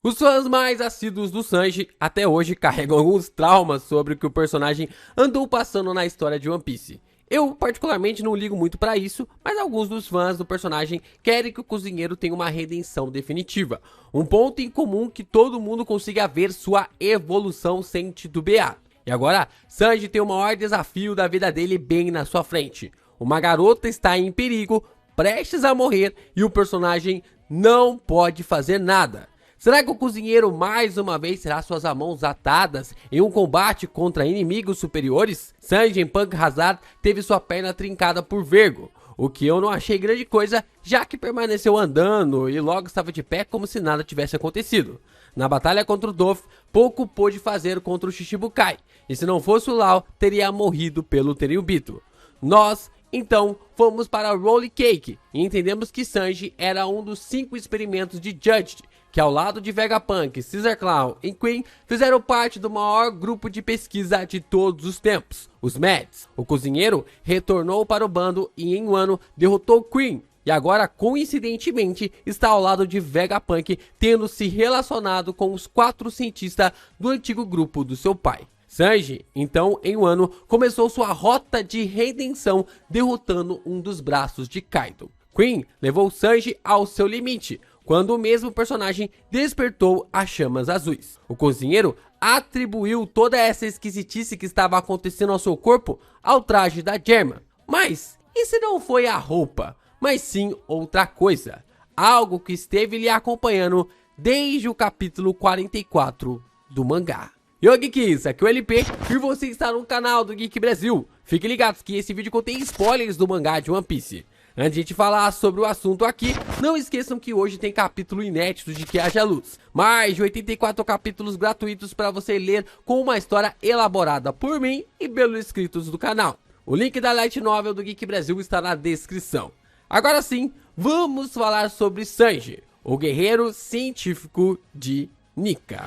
Os fãs mais assíduos do Sanji até hoje carregam alguns traumas sobre o que o personagem andou passando na história de One Piece. Eu particularmente não ligo muito pra isso, mas alguns dos fãs do personagem querem que o cozinheiro tenha uma redenção definitiva. Um ponto em comum que todo mundo consiga ver sua evolução sem titubear. E agora, Sanji tem o maior desafio da vida dele bem na sua frente. Uma garota está em perigo, prestes a morrer, e o personagem não pode fazer nada. Será que o cozinheiro mais uma vez terá suas mãos atadas em um combate contra inimigos superiores? Sanji em Punk Hazard teve sua perna trincada por Vergo, o que eu não achei grande coisa, já que permaneceu andando e logo estava de pé como se nada tivesse acontecido. Na batalha contra o Doff, pouco pôde fazer contra o Shichibukai, e se não fosse o Law, teria morrido pelo Tenryubito. Nós, então, fomos para Roll Cake e entendemos que Sanji era um dos 5 experimentos de Judged, que ao lado de Vegapunk, Caesar Clown e Queen fizeram parte do maior grupo de pesquisa de todos os tempos, os Mads. O cozinheiro retornou para o bando e em um ano derrotou Queen e agora coincidentemente está ao lado de Vegapunk, tendo se relacionado com os 4 cientistas do antigo grupo do seu pai. Sanji, então, em um ano, começou sua rota de redenção derrotando um dos braços de Kaido. Queen levou Sanji ao seu limite, quando o mesmo personagem despertou as chamas azuis. O cozinheiro atribuiu toda essa esquisitice que estava acontecendo ao seu corpo ao traje da Germa. Mas, e se não foi a roupa, mas sim outra coisa? Algo que esteve lhe acompanhando desde o capítulo 44 do mangá. Yo Geeks, aqui é o LP e você está no canal do Geek Brasil. Fiquem ligados que esse vídeo contém spoilers do mangá de One Piece. Antes de a gente falar sobre o assunto aqui, não esqueçam que hoje tem capítulo inédito de Que Haja Luz. Mais de 84 capítulos gratuitos para você ler com uma história elaborada por mim e pelos inscritos do canal. O link da Light Novel do Geek Brasil está na descrição. Agora sim, vamos falar sobre Sanji, o guerreiro científico de Nika.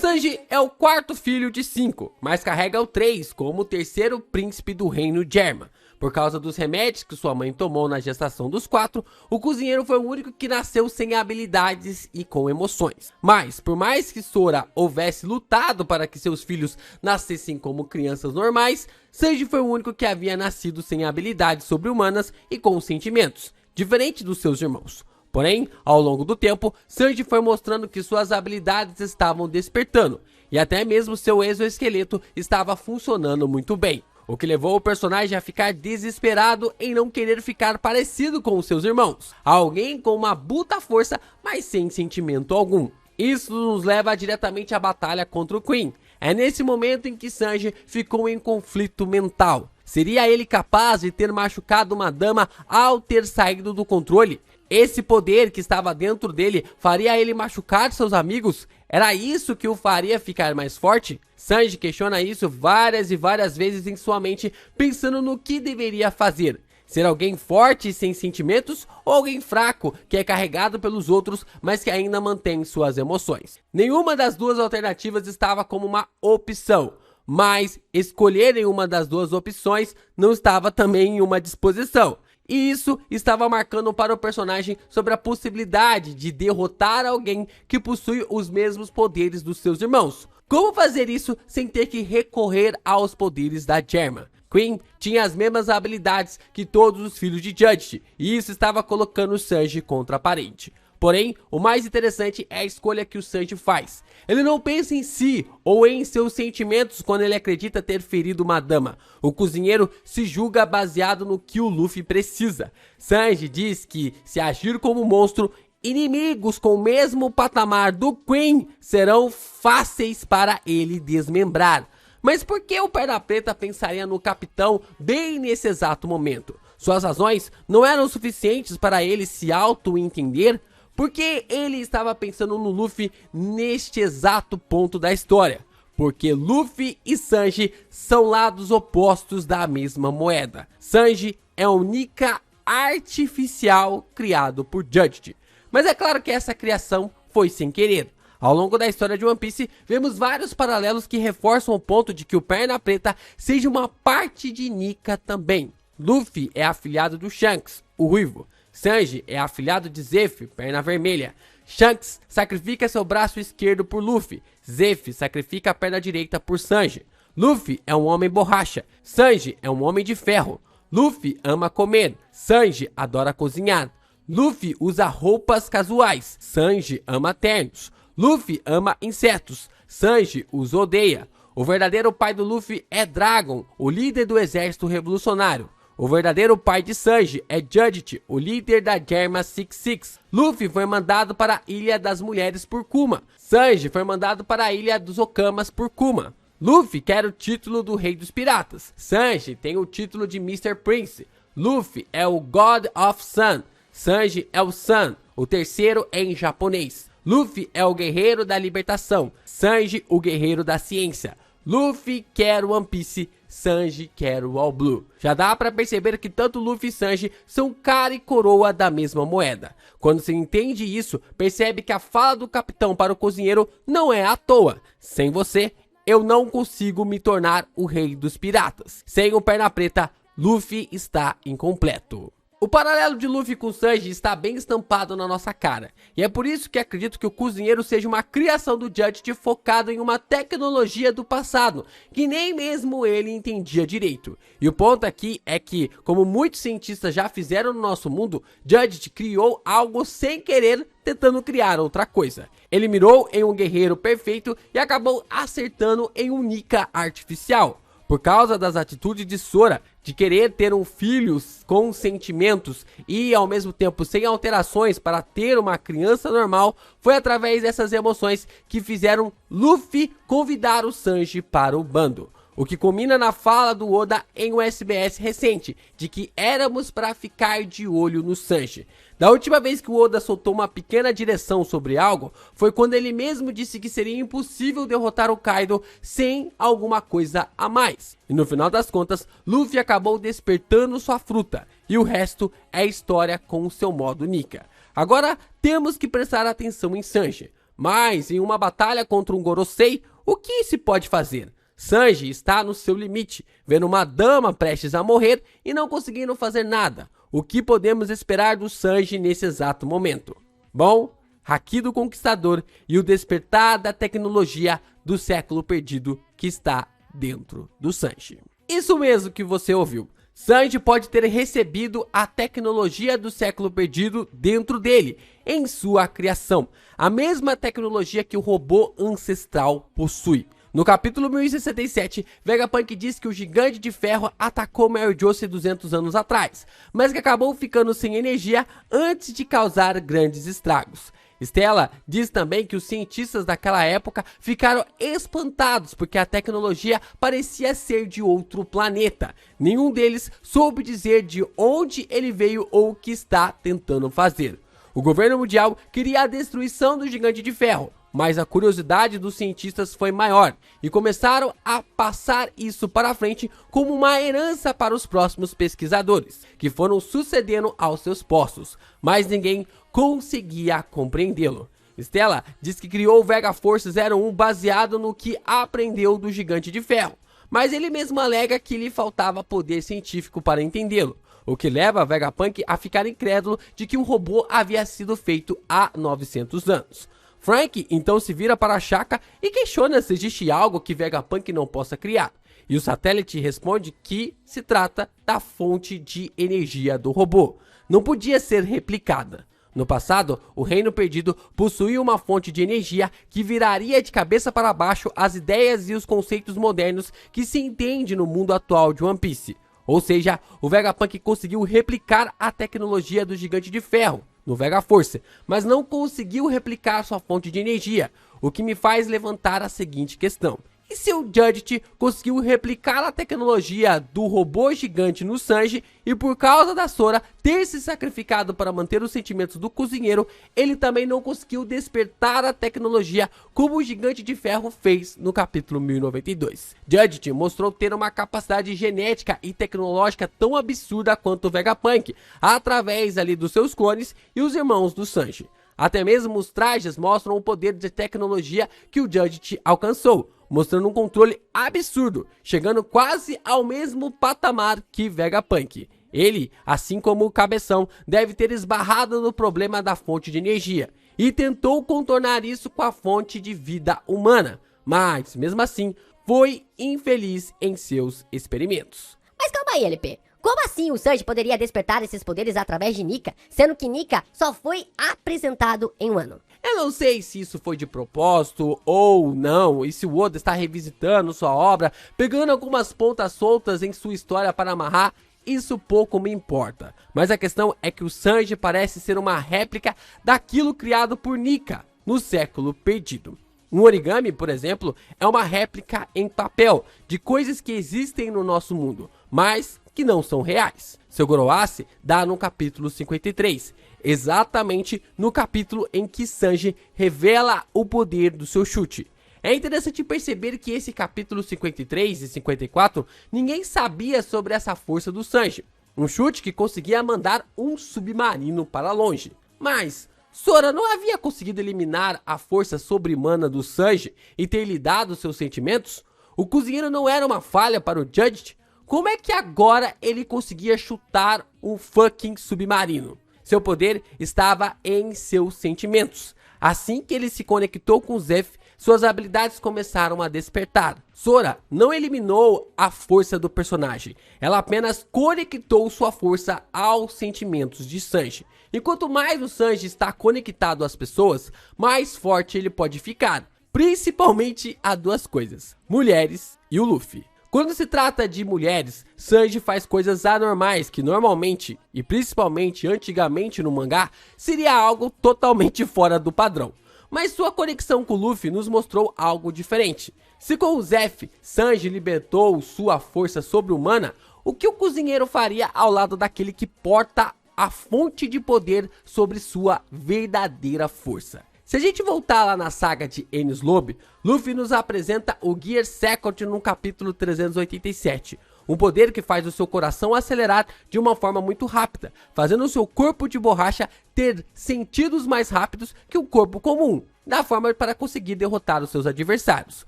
Sanji é o 4º filho de 5, mas carrega o 3 como o 3º príncipe do reino Germa. Por causa dos remédios que sua mãe tomou na gestação dos 4, o cozinheiro foi o único que nasceu sem habilidades e com emoções. Mas, por mais que Sora houvesse lutado para que seus filhos nascessem como crianças normais, Sanji foi o único que havia nascido sem habilidades sobre-humanas e com sentimentos, diferente dos seus irmãos. Porém, ao longo do tempo, Sanji foi mostrando que suas habilidades estavam despertando, e até mesmo seu exoesqueleto estava funcionando muito bem, o que levou o personagem a ficar desesperado em não querer ficar parecido com os seus irmãos, alguém com uma bruta força, mas sem sentimento algum. Isso nos leva diretamente à batalha contra o Queen. É nesse momento em que Sanji ficou em conflito mental. Seria ele capaz de ter machucado uma dama ao ter saído do controle? Esse poder que estava dentro dele faria ele machucar seus amigos? Era isso que o faria ficar mais forte? Sanji questiona isso várias e várias vezes em sua mente, pensando no que deveria fazer. Ser alguém forte e sem sentimentos ou alguém fraco que é carregado pelos outros, mas que ainda mantém suas emoções? Nenhuma das duas alternativas estava como uma opção. Mas escolher uma das duas opções não estava também em uma disposição. E isso estava marcando para o personagem sobre a possibilidade de derrotar alguém que possui os mesmos poderes dos seus irmãos. Como fazer isso sem ter que recorrer aos poderes da Germa? Queen tinha as mesmas habilidades que todos os filhos de Judge, e isso estava colocando Sanji contra a parede. Porém, o mais interessante é a escolha que o Sanji faz. Ele não pensa em si ou em seus sentimentos quando ele acredita ter ferido uma dama. O cozinheiro se julga baseado no que o Luffy precisa. Sanji diz que, se agir como monstro, inimigos com o mesmo patamar do Queen serão fáceis para ele desmembrar. Mas por que o Perna Preta pensaria no capitão bem nesse exato momento? Suas razões não eram suficientes para ele se auto-entender? Porque ele estava pensando no Luffy neste exato ponto da história? Porque Luffy e Sanji são lados opostos da mesma moeda. Sanji é um Nika artificial criado por Judge. Mas é claro que essa criação foi sem querer. Ao longo da história de One Piece, vemos vários paralelos que reforçam o ponto de que o Perna Preta seja uma parte de Nika também. Luffy é afilhado do Shanks, o ruivo. Sanji é afilhado de Zeff, perna vermelha. Shanks sacrifica seu braço esquerdo por Luffy. Zeff sacrifica a perna direita por Sanji. Luffy é um homem borracha. Sanji é um homem de ferro. Luffy ama comer. Sanji adora cozinhar. Luffy usa roupas casuais. Sanji ama ternos. Luffy ama insetos. Sanji os odeia. O verdadeiro pai do Luffy é Dragon, o líder do exército revolucionário. O verdadeiro pai de Sanji é Judith, o líder da Germa 66. Luffy foi mandado para a Ilha das Mulheres por Kuma. Sanji foi mandado para a Ilha dos Okamas por Kuma. Luffy quer o título do Rei dos Piratas. Sanji tem o título de Mr. Prince. Luffy é o God of Sun. Sanji é o Sun, o terceiro em japonês. Luffy é o guerreiro da libertação. Sanji, o guerreiro da ciência. Luffy quer o One Piece. Sanji quer o All Blue. Já dá pra perceber que tanto Luffy e Sanji são cara e coroa da mesma moeda. Quando se entende isso, percebe que a fala do capitão para o cozinheiro não é à toa. Sem você, eu não consigo me tornar o rei dos piratas. Sem o Perna Preta, Luffy está incompleto. O paralelo de Luffy com Sanji está bem estampado na nossa cara, e é por isso que acredito que o cozinheiro seja uma criação do Judge focado em uma tecnologia do passado, que nem mesmo ele entendia direito. E o ponto aqui é que, como muitos cientistas já fizeram no nosso mundo, Judge criou algo sem querer, tentando criar outra coisa. Ele mirou em um guerreiro perfeito e acabou acertando em um Nika artificial. Por causa das atitudes de Sora, de querer ter um filho com sentimentos e ao mesmo tempo sem alterações para ter uma criança normal, foi através dessas emoções que fizeram Luffy convidar o Sanji para o bando. O que culmina na fala do Oda em um SBS recente, de que éramos para ficar de olho no Sanji. Da última vez que o Oda soltou uma pequena direção sobre algo, foi quando ele mesmo disse que seria impossível derrotar o Kaido sem alguma coisa a mais. E no final das contas, Luffy acabou despertando sua fruta, e o resto é história com o seu modo Nika. Agora temos que prestar atenção em Sanji, mas em uma batalha contra um Gorosei, o que se pode fazer? Sanji está no seu limite, vendo uma dama prestes a morrer e não conseguindo fazer nada. O que podemos esperar do Sanji nesse exato momento? Bom, Haki do Conquistador e o despertar da tecnologia do século perdido que está dentro do Sanji. Isso mesmo que você ouviu. Sanji pode ter recebido a tecnologia do século perdido dentro dele, em sua criação. A mesma tecnologia que o robô ancestral possui. No capítulo 1067, Vegapunk diz que o Gigante de Ferro atacou Mary Joseph 200 anos atrás, mas que acabou ficando sem energia antes de causar grandes estragos. Stella diz também que os cientistas daquela época ficaram espantados porque a tecnologia parecia ser de outro planeta. Nenhum deles soube dizer de onde ele veio ou o que está tentando fazer. O governo mundial queria a destruição do Gigante de Ferro, mas a curiosidade dos cientistas foi maior e começaram a passar isso para frente como uma herança para os próximos pesquisadores, que foram sucedendo aos seus postos, mas ninguém conseguia compreendê-lo. Stella diz que criou o Vega Force 01 baseado no que aprendeu do Gigante de Ferro, mas ele mesmo alega que lhe faltava poder científico para entendê-lo, o que leva Vegapunk a ficar incrédulo de que um robô havia sido feito há 900 anos. Frank então se vira para Shaka e questiona se existe algo que Vegapunk não possa criar. E o satélite responde que se trata da fonte de energia do robô. Não podia ser replicada. No passado, o Reino Perdido possuía uma fonte de energia que viraria de cabeça para baixo as ideias e os conceitos modernos que se entende no mundo atual de One Piece. Ou seja, o Vegapunk conseguiu replicar a tecnologia do Gigante de Ferro no Vega Force, mas não conseguiu replicar sua fonte de energia, o que me faz levantar a seguinte questão: e se o Judge conseguiu replicar a tecnologia do robô gigante no Sanji e por causa da Sora ter se sacrificado para manter os sentimentos do cozinheiro, ele também não conseguiu despertar a tecnologia como o Gigante de Ferro fez no capítulo 1092. Judge mostrou ter uma capacidade genética e tecnológica tão absurda quanto o Vegapunk, através ali dos seus clones e os irmãos do Sanji. Até mesmo os trajes mostram o poder de tecnologia que o Judge alcançou, mostrando um controle absurdo, chegando quase ao mesmo patamar que Vegapunk. Ele, assim como o Cabeção, deve ter esbarrado no problema da fonte de energia e tentou contornar isso com a fonte de vida humana, mas, mesmo assim, foi infeliz em seus experimentos. Mas calma aí, LP. Como assim o Sanji poderia despertar esses poderes através de Nika, sendo que Nika só foi apresentado em Wano? Eu não sei se isso foi de propósito ou não, e se o Oda está revisitando sua obra, pegando algumas pontas soltas em sua história para amarrar, isso pouco me importa. Mas a questão é que o Sanji parece ser uma réplica daquilo criado por Nika no século perdido. Um origami, por exemplo, é uma réplica em papel de coisas que existem no nosso mundo, mas que não são reais. Seu Goroace dá no capítulo 53, exatamente no capítulo em que Sanji revela o poder do seu chute. É interessante perceber que esse capítulo 53 e 54, ninguém sabia sobre essa força do Sanji. Um chute que conseguia mandar um submarino para longe. Mas Sora não havia conseguido eliminar a força sobre-humana do Sanji e ter lhe dado seus sentimentos? O cozinheiro não era uma falha para o Judge? Como é que agora ele conseguia chutar um fucking submarino? Seu poder estava em seus sentimentos. Assim que ele se conectou com Zeff, suas habilidades começaram a despertar. Sora não eliminou a força do personagem, ela apenas conectou sua força aos sentimentos de Sanji. E quanto mais o Sanji está conectado às pessoas, mais forte ele pode ficar. Principalmente a duas coisas, mulheres e o Luffy. Quando se trata de mulheres, Sanji faz coisas anormais que normalmente, e principalmente antigamente no mangá, seria algo totalmente fora do padrão. Mas sua conexão com Luffy nos mostrou algo diferente. Se com o Zeff, Sanji libertou sua força sobre-humana, o que o cozinheiro faria ao lado daquele que porta a fonte de poder sobre sua verdadeira força? Se a gente voltar lá na saga de Enies Lobby, Luffy nos apresenta o Gear Second no capítulo 387. Um poder que faz o seu coração acelerar de uma forma muito rápida, fazendo o seu corpo de borracha ter sentidos mais rápidos que o corpo comum, da forma para conseguir derrotar os seus adversários.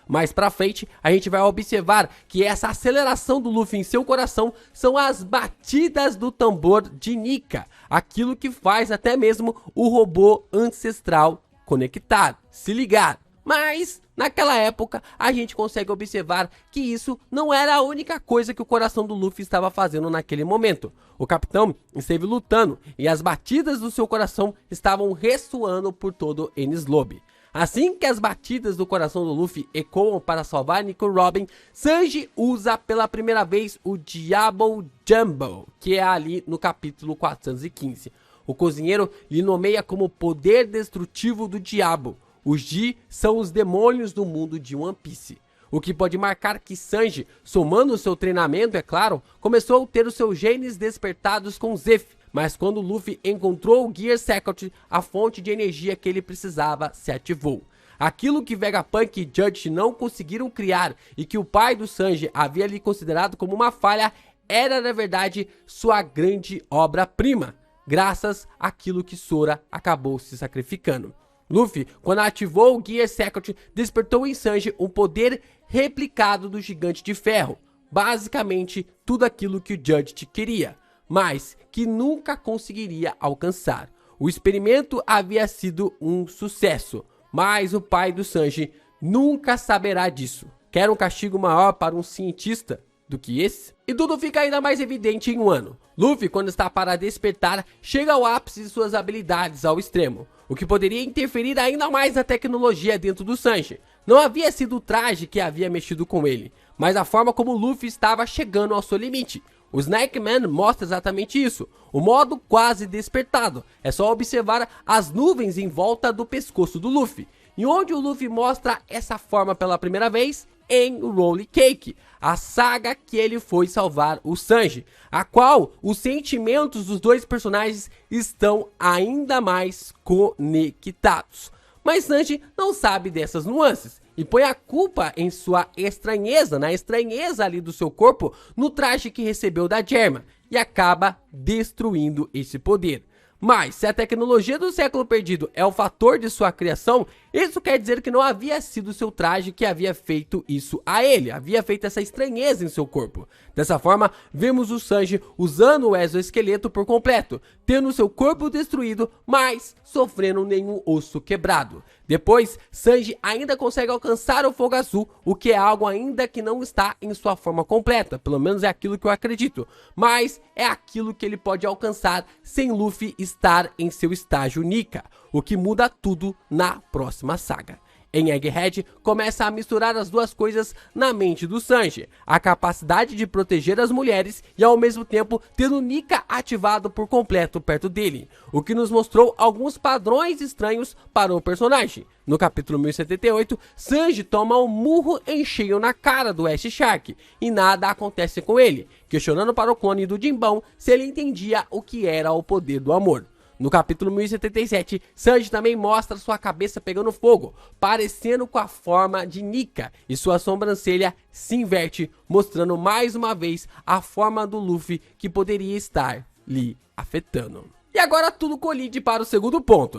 Mais pra frente, a gente vai observar que essa aceleração do Luffy em seu coração são as batidas do tambor de Nika, aquilo que faz até mesmo o robô ancestral conectar, se ligar. Mas, naquela época, a gente consegue observar que isso não era a única coisa que o coração do Luffy estava fazendo naquele momento. O capitão esteve lutando e as batidas do seu coração estavam ressoando por todo Enies Lobby. Assim que as batidas do coração do Luffy ecoam para salvar Nico Robin, Sanji usa pela primeira vez o Diabo Jumbo, que é ali no capítulo 415. O cozinheiro lhe nomeia como poder destrutivo do diabo. Os Ji são os demônios do mundo de One Piece. O que pode marcar que Sanji, somando o seu treinamento, é claro, começou a ter os seus genes despertados com Zeff. Mas quando Luffy encontrou o Gear Second, a fonte de energia que ele precisava se ativou. Aquilo que Vegapunk e Judge não conseguiram criar e que o pai do Sanji havia lhe considerado como uma falha, era na verdade sua grande obra-prima, graças àquilo que Sora acabou se sacrificando. Luffy, quando ativou o Gear Second, despertou em Sanji um poder replicado do Gigante de Ferro, basicamente tudo aquilo que o Judge queria, mas que nunca conseguiria alcançar. O experimento havia sido um sucesso, mas o pai do Sanji nunca saberá disso. Quer um castigo maior para um cientista do que esse? E tudo fica ainda mais evidente em Wano. Luffy, quando está para despertar, chega ao ápice de suas habilidades ao extremo, o que poderia interferir ainda mais na tecnologia dentro do Sanji. Não havia sido o traje que havia mexido com ele, mas a forma como Luffy estava chegando ao seu limite. O Snake Man mostra exatamente isso, o modo quase despertado. É só observar as nuvens em volta do pescoço do Luffy. E onde o Luffy mostra essa forma pela primeira vez? Em Roll Cake, a saga que ele foi salvar o Sanji, a qual os sentimentos dos dois personagens estão ainda mais conectados. Mas Sanji não sabe dessas nuances e põe a culpa em sua estranheza, na estranheza ali do seu corpo, no traje que recebeu da Germa, e acaba destruindo esse poder. Mas, se a tecnologia do século perdido é o fator de sua criação, isso quer dizer que não havia sido seu traje que havia feito isso a ele, havia feito essa estranheza em seu corpo. Dessa forma, vemos o Sanji usando o exoesqueleto por completo, tendo seu corpo destruído, mas sofrendo nenhum osso quebrado. Depois, Sanji ainda consegue alcançar o fogo azul, o que é algo ainda que não está em sua forma completa, pelo menos é aquilo que eu acredito, mas é aquilo que ele pode alcançar sem Luffy estar em seu estágio Nika, o que muda tudo na próxima saga. Em Egghead, começa a misturar as duas coisas na mente do Sanji, a capacidade de proteger as mulheres e ao mesmo tempo ter o Nika ativado por completo perto dele, o que nos mostrou alguns padrões estranhos para o personagem. No capítulo 1078, Sanji toma um murro em cheio na cara do Ash Shark e nada acontece com ele, questionando para o clone do Jinbão se ele entendia o que era o poder do amor. No capítulo 1077, Sanji também mostra sua cabeça pegando fogo, parecendo com a forma de Nika, e sua sobrancelha se inverte, mostrando mais uma vez a forma do Luffy que poderia estar lhe afetando. E agora tudo colide para o segundo ponto.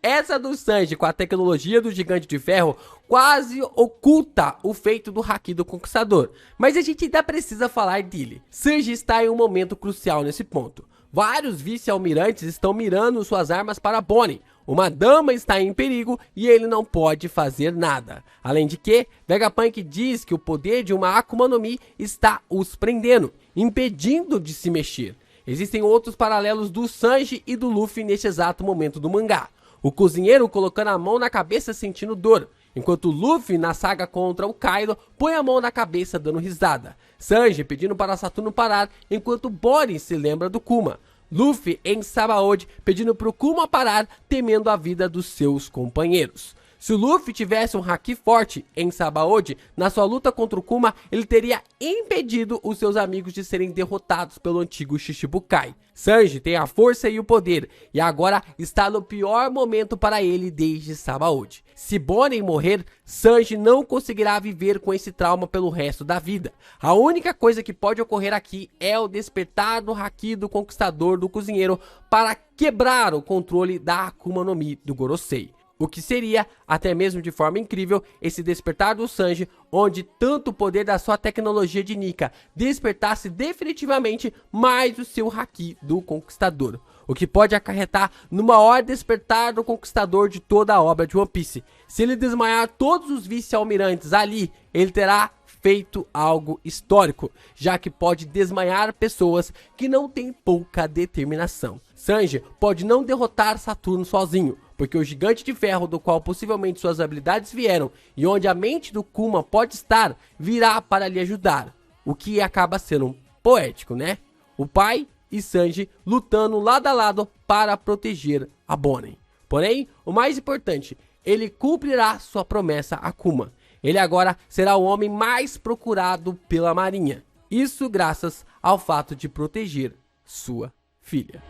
Essa do Sanji com a tecnologia do Gigante de Ferro quase oculta o feito do Haki do Conquistador, mas a gente ainda precisa falar dele. Sanji está em um momento crucial nesse ponto. Vários vice-almirantes estão mirando suas armas para Bonnie. Uma dama está em perigo e ele não pode fazer nada. Além de que, Vegapunk diz que o poder de uma Akuma no Mi está os prendendo, impedindo de se mexer. Existem outros paralelos do Sanji e do Luffy neste exato momento do mangá. O cozinheiro colocando a mão na cabeça sentindo dor, enquanto Luffy na saga contra o Kaido põe a mão na cabeça dando risada. Sanji pedindo para Saturno parar, enquanto Bonnie se lembra do Kuma. Luffy em Sabaody pedindo para o Kuma parar, temendo a vida dos seus companheiros. Se o Luffy tivesse um haki forte em Sabaody, na sua luta contra o Kuma, ele teria impedido os seus amigos de serem derrotados pelo antigo Shichibukai. Sanji tem a força e o poder, e agora está no pior momento para ele desde Sabaody. Se Bonnie morrer, Sanji não conseguirá viver com esse trauma pelo resto da vida. A única coisa que pode ocorrer aqui é o despertar do haki do Conquistador do Cozinheiro para quebrar o controle da Akuma no Mi do Gorosei. O que seria, até mesmo de forma incrível, esse despertar do Sanji, onde tanto o poder da sua tecnologia de Nika despertasse definitivamente mais o seu haki do Conquistador. O que pode acarretar no maior despertar do Conquistador de toda a obra de One Piece. Se ele desmaiar todos os vice-almirantes ali, ele terá feito algo histórico, já que pode desmaiar pessoas que não têm pouca determinação. Sanji pode não derrotar Saturno sozinho, porque o Gigante de Ferro, do qual possivelmente suas habilidades vieram, e onde a mente do Kuma pode estar, virá para lhe ajudar, o que acaba sendo poético, né? O pai e Sanji lutando lado a lado para proteger a Bonnie. Porém, o mais importante, ele cumprirá sua promessa a Kuma. Ele agora será o homem mais procurado pela marinha. Isso graças ao fato de proteger sua filha.